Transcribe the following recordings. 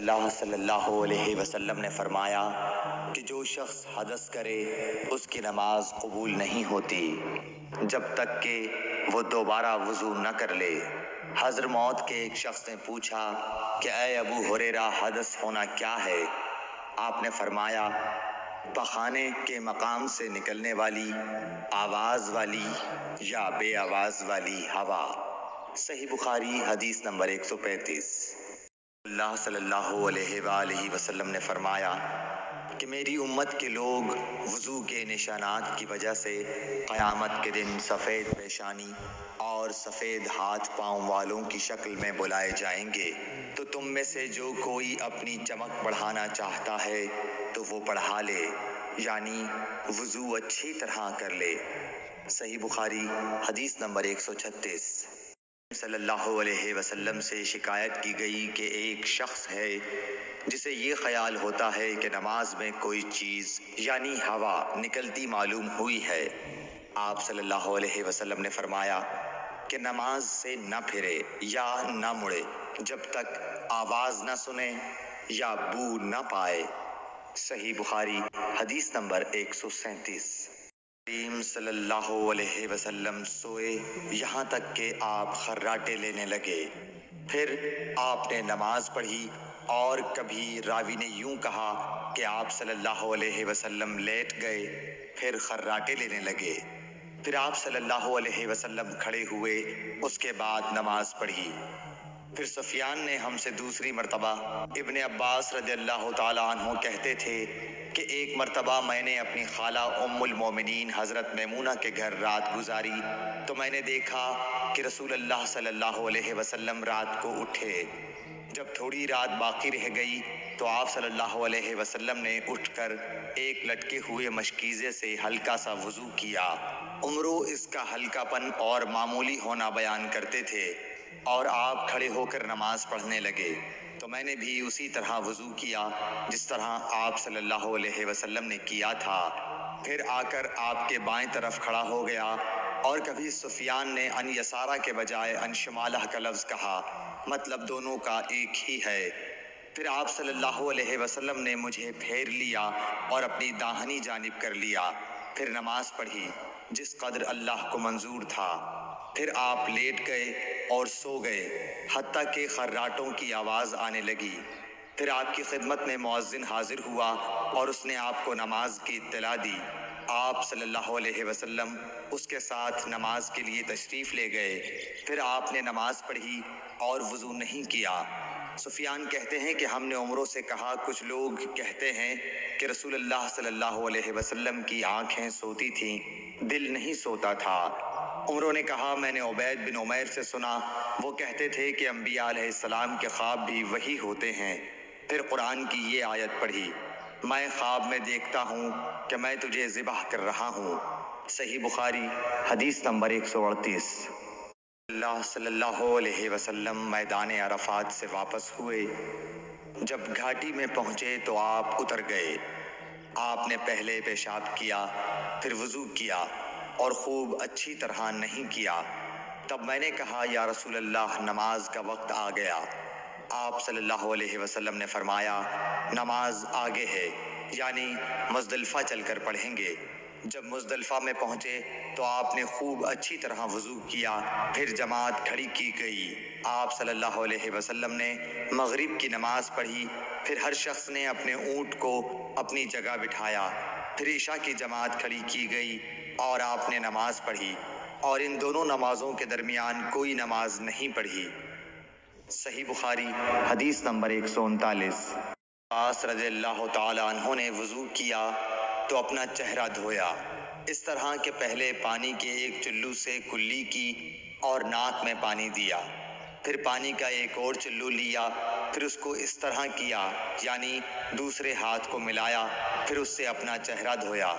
اللہ صلی اللہ علیہ وسلم نے فرمایا کہ جو شخص حدث کرے اس کی نماز قبول نہیں ہوتی جب تک کہ وہ دوبارہ وضو نہ کر لے۔ حضرموت کے ایک شخص نے پوچھا کہ اے ابو ہریرہ، حدث ہونا کیا ہے؟ آپ نے فرمایا پخانے کے مقام سے نکلنے والی آواز والی یا بے آواز والی ہوا۔ صحیح بخاری حدیث نمبر 135۔ اللہ صلی اللہ علیہ وآلہ وسلم نے فرمایا کہ میری امت کے لوگ وضو کے نشانات کی وجہ سے قیامت کے دن سفید پیشانی اور سفید ہاتھ پاؤں والوں کی شکل میں بلائے جائیں گے، تو تم میں سے جو کوئی اپنی چمک بڑھانا چاہتا ہے تو وہ بڑھا لے، یعنی وضو اچھی طرح کر لے۔ صحیح بخاری حدیث نمبر 136۔ صلی اللہ علیہ وسلم سے شکایت کی گئی کہ ایک شخص ہے جسے یہ خیال ہوتا ہے کہ نماز میں کوئی چیز یعنی ہوا نکلتی معلوم ہوئی ہے۔ آپ صلی اللہ علیہ وسلم نے فرمایا کہ نماز سے نہ پھرے یا نہ مڑے جب تک آواز نہ سنے یا بو نہ پائے۔ صحیح بخاری حدیث نمبر 137۔ کریم صلی اللہ علیہ وسلم سوئے یہاں تک کہ آپ خراٹے لینے لگے، پھر آپ نے نماز پڑھی، اور کبھی راوی نے یوں کہا کہ آپ صلی اللہ علیہ وسلم لیٹ گئے پھر خراٹے لینے لگے، پھر آپ صلی اللہ علیہ وسلم کھڑے ہوئے، اس کے بعد نماز پڑھی۔ پھر سفیان نے ہم سے دوسری مرتبہ، ابن عباس رضی اللہ تعالیٰ عنہ کہتے تھے کہ ایک مرتبہ میں نے اپنی خالہ ام المومنین حضرت میمونہ کے گھر رات گزاری تو میں نے دیکھا کہ رسول اللہ صلی اللہ علیہ وسلم رات کو اٹھے۔ جب تھوڑی رات باقی رہ گئی تو آپ صلی اللہ علیہ وسلم نے اٹھ کر ایک لٹکے ہوئے مشکیزے سے ہلکا سا وضو کیا۔ عمرو اس کا ہلکا پن اور معمولی ہونا بیان کرتے تھے، اور آپ کھڑے ہو کر نماز پڑھنے لگے تو میں نے بھی اسی طرح وضو کیا جس طرح آپ صلی اللہ علیہ وسلم نے کیا تھا، پھر آ کر آپ کے بائیں طرف کھڑا ہو گیا۔ اور کبھی سفیان نے ان یسارہ کے بجائے ان شمالہ کا لفظ کہا، مطلب دونوں کا ایک ہی ہے۔ پھر آپ صلی اللہ علیہ وسلم نے مجھے پھیر لیا اور اپنی داہنی جانب کر لیا، پھر نماز پڑھی جس قدر اللہ کو منظور تھا، پھر آپ لیٹ گئے اور سو گئے حتیٰ کہ خراٹوں کی آواز آنے لگی۔ پھر آپ کی خدمت میں مؤذن حاضر ہوا اور اس نے آپ کو نماز کی اطلاع دی۔ آپ صلی اللہ علیہ وسلم اس کے ساتھ نماز کے لیے تشریف لے گئے، پھر آپ نے نماز پڑھی اور وضو نہیں کیا۔ سفیان کہتے ہیں کہ ہم نے عمرو سے کہا کچھ لوگ کہتے ہیں کہ رسول اللہ صلی اللہ علیہ وسلم کی آنکھیں سوتی تھیں، دل نہیں سوتا تھا۔ عمرو نے کہا میں نے عبید بن عمیر سے سنا، وہ کہتے تھے کہ انبیاء علیہ السلام کے خواب بھی وہی ہوتے ہیں۔ پھر قرآن کی یہ آیت پڑھی، میں خواب میں دیکھتا ہوں کہ میں تجھے ذبح کر رہا ہوں۔ صحیح بخاری حدیث نمبر 138۔ اللہ صلی اللہ علیہ وسلم میدان عرفات سے واپس ہوئے۔ جب گھاٹی میں پہنچے تو آپ اتر گئے۔ آپ نے پہلے پیشاب کیا، پھر وضو کیا اور خوب اچھی طرح نہیں کیا۔ تب میں نے کہا یا رسول اللہ، نماز کا وقت آ گیا۔ آپ صلی اللہ علیہ وسلم نے فرمایا نماز آگے ہے، یعنی مزدلفہ چل کر پڑھیں گے۔ جب مزدلفہ میں پہنچے تو آپ نے خوب اچھی طرح وضو کیا، پھر جماعت کھڑی کی گئی۔ آپ صلی اللہ علیہ وسلم نے مغرب کی نماز پڑھی، پھر ہر شخص نے اپنے اونٹ کو اپنی جگہ بٹھایا، پھر عشاء کی جماعت کھڑی کی گئی اور آپ نے نماز پڑھی، اور ان دونوں نمازوں کے درمیان کوئی نماز نہیں پڑھی۔ صحیح بخاری حدیث نمبر 139۔ عباس رضی اللہ تعالیٰ عنہ نے وضو کیا تو اپنا چہرہ دھویا، اس طرح کہ پہلے پانی کے ایک چلو سے کلی کی اور ناک میں پانی دیا، پھر پانی کا ایک اور چلو لیا، پھر اس کو اس طرح کیا، یعنی دوسرے ہاتھ کو ملایا، پھر اس سے اپنا چہرہ دھویا،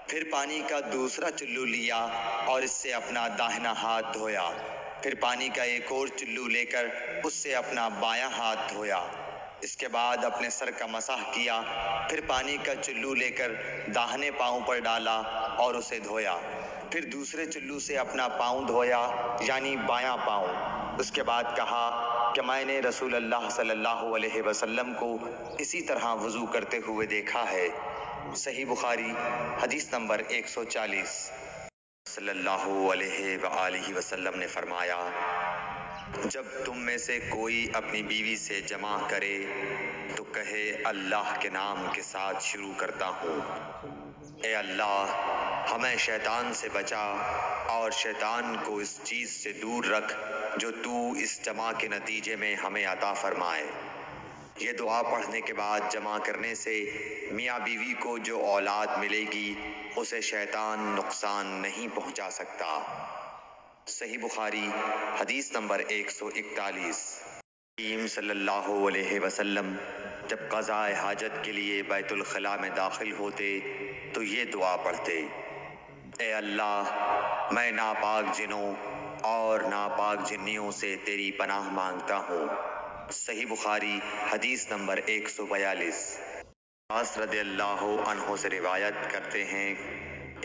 پھر پانی کا دوسرا چلو لیا اور اس سے اپنا داہنا ہاتھ دھویا، پھر پانی کا ایک اور چلو لے کر اس سے اپنا بایاں ہاتھ دھویا، اس کے بعد اپنے سر کا مسح کیا، پھر پانی کا چلو لے کر داہنے پاؤں پر ڈالا اور اسے دھویا، پھر دوسرے چلو سے اپنا پاؤں دھویا یعنی بایاں پاؤں، اس کے بعد کہا کہ میں نے رسول اللہ صلی اللہ علیہ وسلم کو اسی طرح وضو کرتے ہوئے دیکھا ہے۔ صحیح بخاری حدیث نمبر 140۔ صلی اللہ علیہ وآلہ وسلم نے فرمایا، جب تم میں سے کوئی اپنی بیوی سے جمع کرے تو کہے اللہ کے نام کے ساتھ شروع کرتا ہوں، اے اللہ ہمیں شیطان سے بچا اور شیطان کو اس چیز سے دور رکھ جو تو اس جمع کے نتیجے میں ہمیں عطا فرمائے۔ یہ دعا پڑھنے کے بعد جمع کرنے سے میاں بیوی کو جو اولاد ملے گی اسے شیطان نقصان نہیں پہنچا سکتا۔ صحیح بخاری حدیث نمبر 141۔ کریم صلی اللہ علیہ وسلم جب قضاء حاجت کے لیے بیت الخلاء میں داخل ہوتے تو یہ دعا پڑھتے، اے اللہ میں ناپاک جنوں اور ناپاک جنیوں سے تیری پناہ مانگتا ہوں۔ صحیح بخاری حدیث نمبر 142۔ عباس رضی اللہ عنہ سے روایت کرتے ہیں،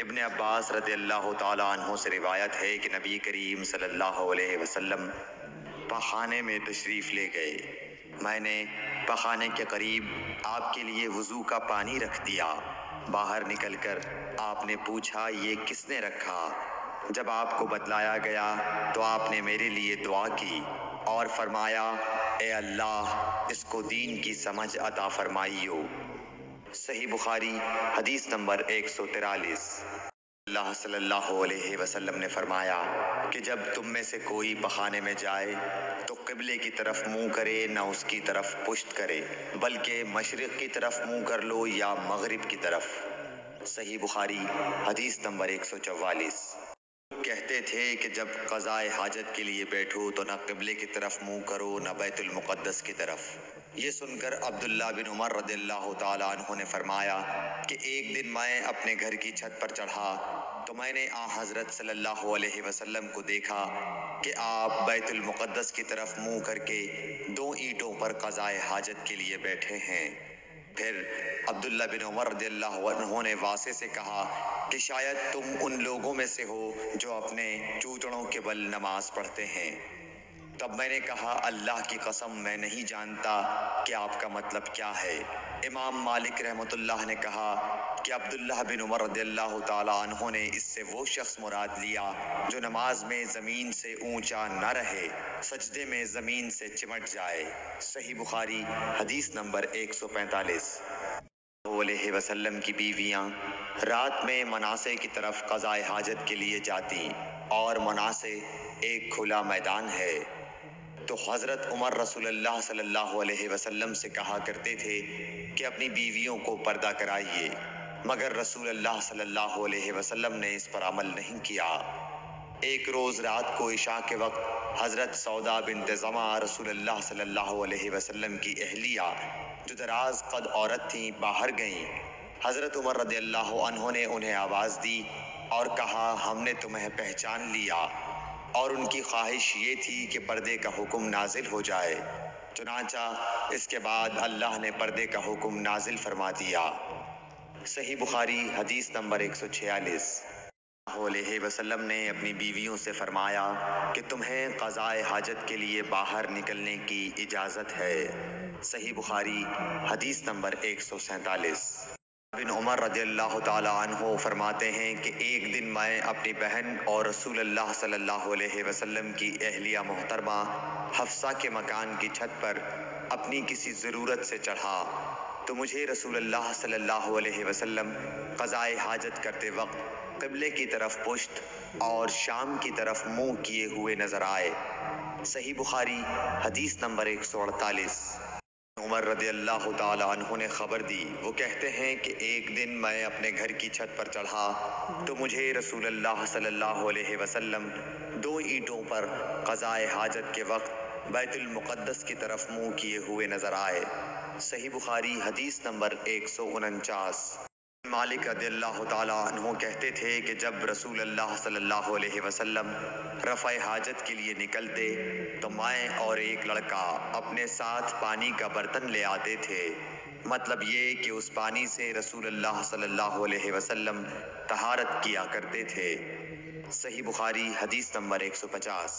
ابن عباس رضی اللہ تعالیٰ عنہ سے روایت ہے کہ نبی کریم صلی اللہ علیہ وسلم پخانے میں تشریف لے گئے۔ میں نے پخانے کے قریب آپ کے لیے وضو کا پانی رکھ دیا۔ باہر نکل کر آپ نے پوچھا یہ کس نے رکھا؟ جب آپ کو بتلایا گیا تو آپ نے میرے لیے دعا کی اور فرمایا، اے اللہ اس کو دین کی سمجھ عطا فرمائیو۔ صحیح بخاری حدیث نمبر 143۔ اللہ صلی اللہ علیہ وسلم نے فرمایا کہ جب تم میں سے کوئی پخانے میں جائے تو قبلے کی طرف منہ کرے نہ اس کی طرف پشت کرے، بلکہ مشرق کی طرف منہ کر لو یا مغرب کی طرف۔ صحیح بخاری حدیث نمبر 144۔ کہتے تھے کہ جب قضاء حاجت کے لیے بیٹھو تو نہ قبلے کی طرف منہ کرو نہ بیت المقدس کی طرف۔ یہ سن کر عبداللہ بن عمر رضی اللہ تعالیٰ عنہ نے فرمایا کہ ایک دن میں اپنے گھر کی چھت پر چڑھا تو میں نے حضرت صلی اللہ علیہ وسلم کو دیکھا کہ آپ بیت المقدس کی طرف منہ کر کے 2 اینٹوں پر قضاء حاجت کے لیے بیٹھے ہیں۔ پھر عبداللہ بن عمر رضی اللہ عنہ نے واسع سے کہا کہ شاید تم ان لوگوں میں سے ہو جو اپنے چوتڑوں کے بل نماز پڑھتے ہیں۔ تب میں نے کہا اللہ کی قسم میں نہیں جانتا کہ آپ کا مطلب کیا ہے۔ امام مالک رحمۃ اللہ نے کہا کہ عبداللہ بن عمر رضی اللہ تعالیٰ عنہ نے اس سے وہ شخص مراد لیا جو نماز میں زمین سے اونچا نہ رہے، سجدے میں زمین سے چمٹ جائے۔ صحیح بخاری حدیث نمبر 145۔ علیہ وسلم کی بیویاں رات میں مناصے کی طرف قضاء حاجت کے لیے جاتی اور مناصے ایک کھلا میدان ہے، تو حضرت عمر رسول اللہ صلی اللہ علیہ وسلم سے کہا کرتے تھے کہ اپنی بیویوں کو پردہ کرائیے، مگر رسول اللہ صلی اللہ علیہ وسلم نے اس پر عمل نہیں کیا۔ ایک روز رات کو عشاء کے وقت حضرت سودا بنت زمع رسول اللہ صلی اللہ علیہ وسلم کی اہلیہ جو دراز قد عورت تھیں باہر گئیں۔ حضرت عمر رضی اللہ عنہ نے انہیں آواز دی اور کہا ہم نے تمہیں پہچان لیا، اور ان کی خواہش یہ تھی کہ پردے کا حکم نازل ہو جائے، چنانچہ اس کے بعد اللہ نے پردے کا حکم نازل فرما دیا۔ صحیح بخاری حدیث نمبر 146۔ علیہ وسلم نے اپنی بیویوں سے فرمایا کہ تمہیں قضاء حاجت کے لیے باہر نکلنے کی اجازت ہے۔ صحیح بخاری حدیث نمبر 147۔ بن عمر رضی اللہ تعالیٰ عنہ فرماتے ہیں کہ ایک دن میں اپنی بہن اور رسول اللہ صلی اللہ علیہ وسلم کی اہلیہ محترمہ حفصہ کے مکان کی چھت پر اپنی کسی ضرورت سے چڑھا تو مجھے رسول اللہ صلی اللہ علیہ وسلم قضاء حاجت کرتے وقت قبلے کی طرف پشت اور شام کی طرف منہ کیے ہوئے نظر آئے۔ صحیح بخاری حدیث نمبر 148۔ عمر رضی اللہ تعالیٰ عنہ نے خبر دی، وہ کہتے ہیں کہ ایک دن میں اپنے گھر کی چھت پر چڑھا تو مجھے رسول اللہ صلی اللہ علیہ وسلم 2 اینٹوں پر قضاء حاجت کے وقت بیت المقدس کی طرف منہ کیے ہوئے نظر آئے۔ صحیح بخاری حدیث نمبر 149۔ مالک رضی اللہ تعالیٰ عنہ کہتے تھے کہ جب رسول اللہ صلی اللہ علیہ وسلم رفع حاجت کے لیے نکلتے تو میں اور ایک لڑکا اپنے ساتھ پانی کا برتن لے آتے تھے، مطلب یہ کہ اس پانی سے رسول اللہ صلی اللہ علیہ وسلم طہارت کیا کرتے تھے۔ صحیح بخاری حدیث نمبر 150۔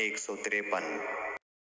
153।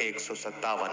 157।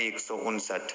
159।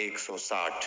160।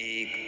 1,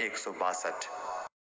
162।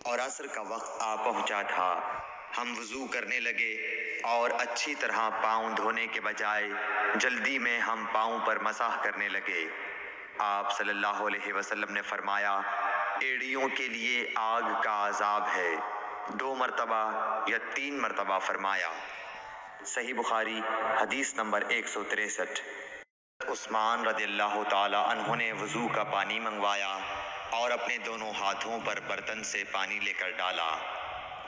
اور عصر کا وقت آ پہنچا تھا۔ ہم وضو کرنے لگے اور اچھی طرح پاؤں دھونے کے بجائے جلدی میں ہم پاؤں پر مسح کرنے لگے۔ آپ صلی اللہ علیہ وسلم نے فرمایا، ایڑیوں کے لیے آگ کا عذاب ہے۔ 2 مرتبہ یا 3 مرتبہ فرمایا۔ صحیح بخاری حدیث نمبر 163۔ عثمان رضی اللہ تعالی عنہ نے وضو کا پانی منگوایا اور اپنے دونوں ہاتھوں پر برتن سے پانی لے کر ڈالا،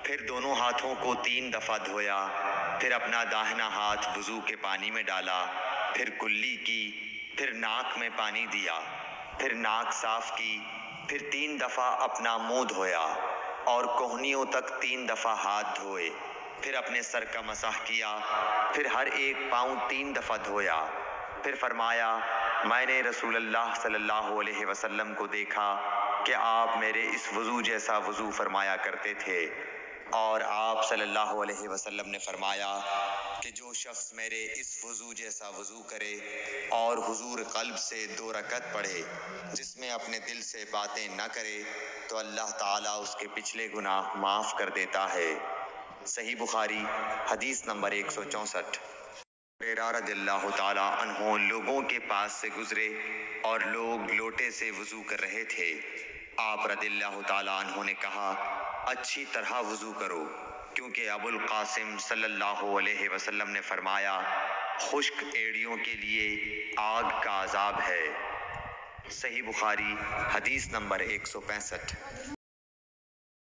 پھر دونوں ہاتھوں کو 3 دفعہ دھویا، پھر اپنا داہنا ہاتھ وضو کے پانی میں ڈالا، پھر کلی کی، پھر ناک میں پانی دیا، پھر ناک صاف کی، پھر 3 دفعہ اپنا منہ دھویا اور کوہنیوں تک 3 دفعہ ہاتھ دھوئے، پھر اپنے سر کا مسح کیا، پھر ہر ایک پاؤں 3 دفعہ دھویا، پھر فرمایا، میں نے رسول اللہ صلی اللہ علیہ وسلم کو دیکھا کہ آپ میرے اس وضو جیسا وضو فرمایا کرتے تھے، اور آپ صلی اللہ علیہ وسلم نے فرمایا کہ جو شخص میرے اس وضو جیسا وضو کرے اور حضور قلب سے 2 رکعت پڑھے، جس میں اپنے دل سے باتیں نہ کرے، تو اللہ تعالیٰ اس کے پچھلے گناہ معاف کر دیتا ہے۔ صحیح بخاری حدیث نمبر 164۔ ہریرہ رضی اللہ تعالیٰ عنہ لوگوں کے پاس سے گزرے اور لوگ لوٹے سے وضو کر رہے تھے۔ آپ رضی اللہ تعالیٰ عنہ نے کہا، اچھی طرح وضو کرو، کیونکہ ابو القاسم صلی اللہ علیہ وسلم نے فرمایا، خشک ایڑیوں کے لیے آگ کا عذاب ہے۔ صحیح بخاری حدیث نمبر 165۔